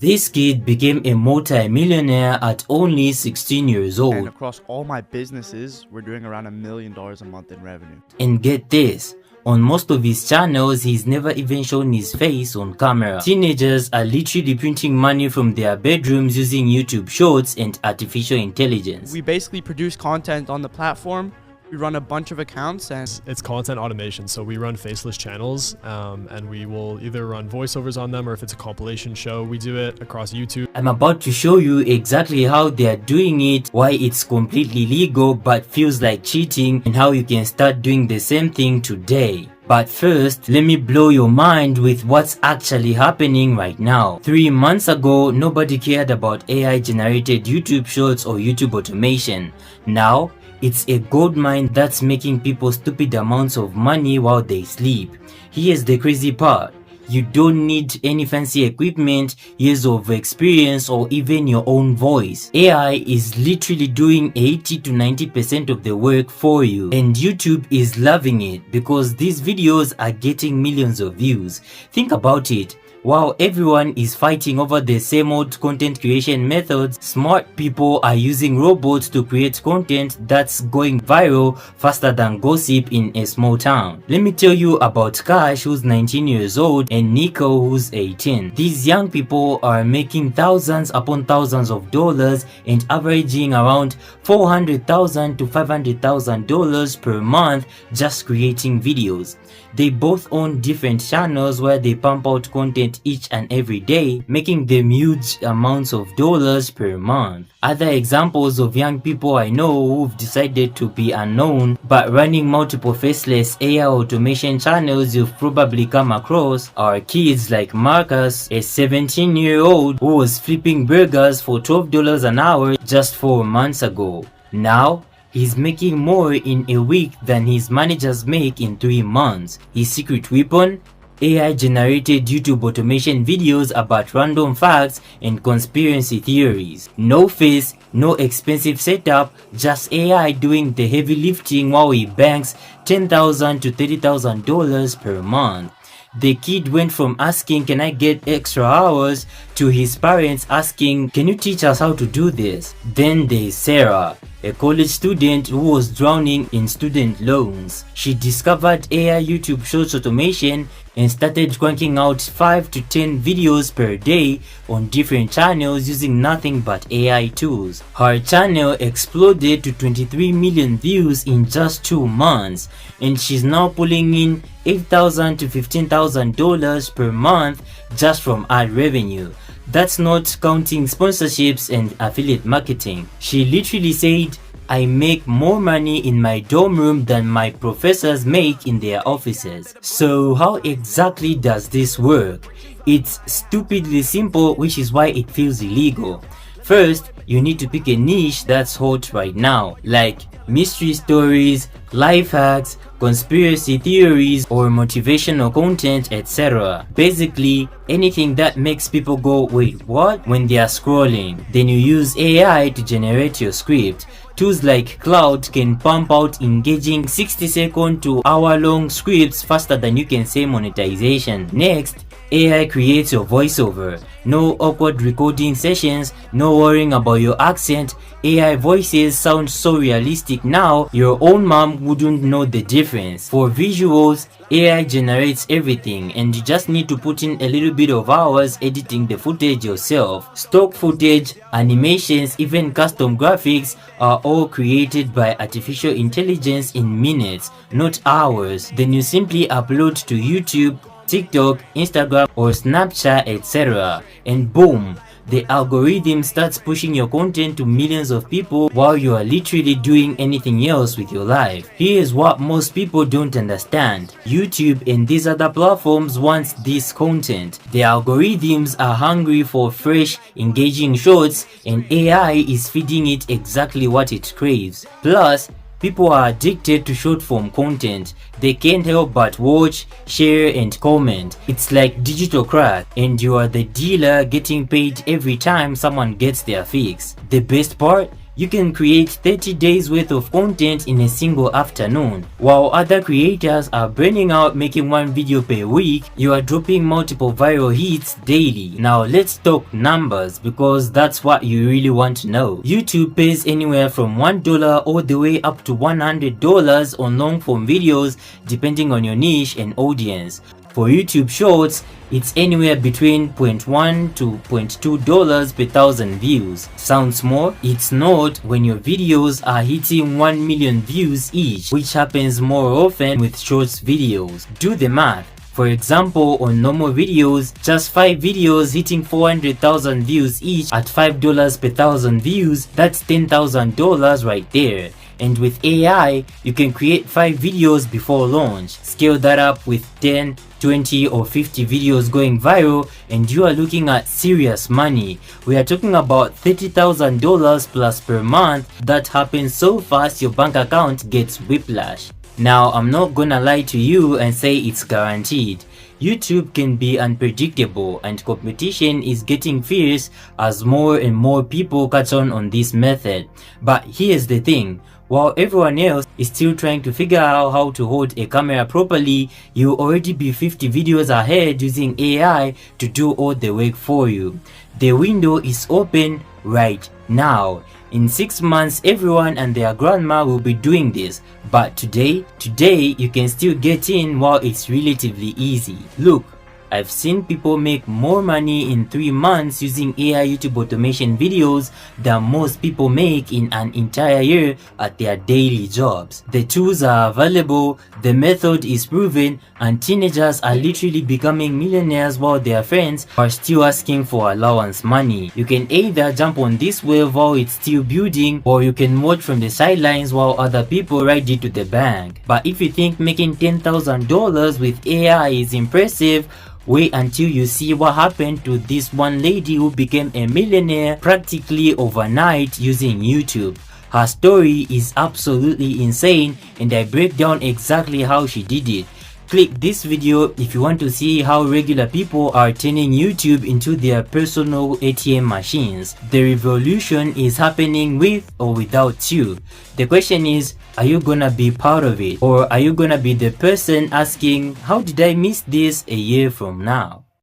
This kid became a multi-millionaire at only 16 years And old. across all my businesses, we're doing around $1 million a month in revenue. And get this, on most of his channels, he's never even shown his face on camera. Teenagers are literally printing money from their bedrooms using YouTube Shorts and artificial intelligence. We basically produce content on the platform. We run a bunch of accounts and it's content automation. So we run faceless channels and we will either run voiceovers on them, or if it's a compilation show, we do it across YouTube. I'm about to show you exactly how they are doing it, why it's completely legal but feels like cheating, and how you can start doing the same thing today. But first, let me blow your mind with what's actually happening right now. 3 months ago, nobody cared about AI generated YouTube Shorts or YouTube automation. Now, it's a goldmine that's making people stupid amounts of money while they sleep. Here's the crazy part. You don't need any fancy equipment, years of experience, or even your own voice. AI is literally doing 80 to 90% of the work for you. And YouTube is loving it because these videos are getting millions of views. Think about it. While everyone is fighting over the same old content creation methods, smart people are using robots to create content that's going viral faster than gossip in a small town. Let me tell you about Cash, who's 19 years old, and Nico, who's 18. These young people are making thousands upon thousands of dollars and averaging around $400,000 to $500,000 per month just creating videos. They both own different channels where they pump out content each and every day, making them huge amounts of dollars per month. Other examples of young people I know who've decided to be unknown but running multiple faceless AI automation channels you've probably come across are kids like Marcus, a 17-year-old who was flipping burgers for $12 an hour just 4 months ago. Now, he's making more in a week than his managers make in 3 months. His secret weapon? AI generated YouTube automation videos about random facts and conspiracy theories. No face, no expensive setup, just AI doing the heavy lifting while he banks $10,000 to $30,000 per month. The kid went from asking, "Can I get extra hours?" to his parents asking, "Can you teach us how to do this?" Then there's Sarah, a college student who was drowning in student loans. She discovered AI YouTube Shorts automation and started cranking out 5 to 10 videos per day on different channels using nothing but AI tools. Her channel exploded to 23 million views in just 2 months, and she's now pulling in $8,000 to $15,000 per month just from ad revenue. That's not counting sponsorships and affiliate marketing. She literally said, "I make more money in my dorm room than my professors make in their offices." So how exactly does this work? It's stupidly simple, which is why it feels illegal. First, you need to pick a niche that's hot right now, like mystery stories, life hacks, conspiracy theories, or motivational content, etc. Basically, anything that makes people go, "Wait, what?" when they are scrolling. Then you use AI to generate your script. Tools like Cloud can pump out engaging 60-second to hour-long scripts faster than you can say monetization. Next, AI creates your voiceover. No awkward recording sessions, no worrying about your accent. AI voices sound so realistic now, your own mom wouldn't know the difference. For visuals, AI generates everything and you just need to put in a little bit of hours editing the footage yourself. Stock footage, animations, even custom graphics are all created by artificial intelligence in minutes, not hours. Then you simply upload to YouTube, TikTok, Instagram, or Snapchat, etc. And boom, the algorithm starts pushing your content to millions of people while you are literally doing anything else with your life. Here's what most people don't understand. YouTube and these other platforms want this content. The algorithms are hungry for fresh, engaging shorts, and AI is feeding it exactly what it craves. Plus, people are addicted to short form content. They can't help but watch, share, and comment. It's like digital crack, and you are the dealer getting paid every time someone gets their fix. The best part? You can create 30 days worth of content in a single afternoon. While other creators are burning out making one video per week, you are dropping multiple viral hits daily. Now let's talk numbers, because that's what you really want to know. YouTube pays anywhere from $1 all the way up to $100 on long form videos depending on your niche and audience. For YouTube Shorts, it's anywhere between $0.1 to $0.2 per thousand views. Sounds small? It's not when your videos are hitting 1 million views each, which happens more often with Shorts videos. Do the math. For example, on normal videos, just 5 videos hitting 400,000 views each at $5 per thousand views, that's $10,000 right there. And with AI, you can create 5 videos before launch. Scale that up with 10, 20 or 50 videos going viral and you are looking at serious money. We are talking about $30,000 plus per month. That happens so fast your bank account gets whiplash. Now, I'm not gonna lie to you and say it's guaranteed. YouTube can be unpredictable and competition is getting fierce as more and more people catch on this method. But here's the thing. While everyone else is still trying to figure out how to hold a camera properly, you'll already be 50 videos ahead using AI to do all the work for you. The window is open right now. In 6 months, everyone and their grandma will be doing this. But today you can still get in while it's relatively easy. Look, I've seen people make more money in 3 months using AI YouTube automation videos than most people make in an entire year at their daily jobs. The tools are available, the method is proven, and teenagers are literally becoming millionaires while their friends are still asking for allowance money. You can either jump on this wave while it's still building, or you can watch from the sidelines while other people ride it to the bank. But if you think making $10,000 with AI is impressive, wait until you see what happened to this one lady who became a millionaire practically overnight using YouTube. Her story is absolutely insane and I break down exactly how she did it. Click this video if you want to see how regular people are turning YouTube into their personal ATM machines. The revolution is happening with or without you. The question is, are you gonna be part of it? Or are you gonna be the person asking, how did I miss this a year from now?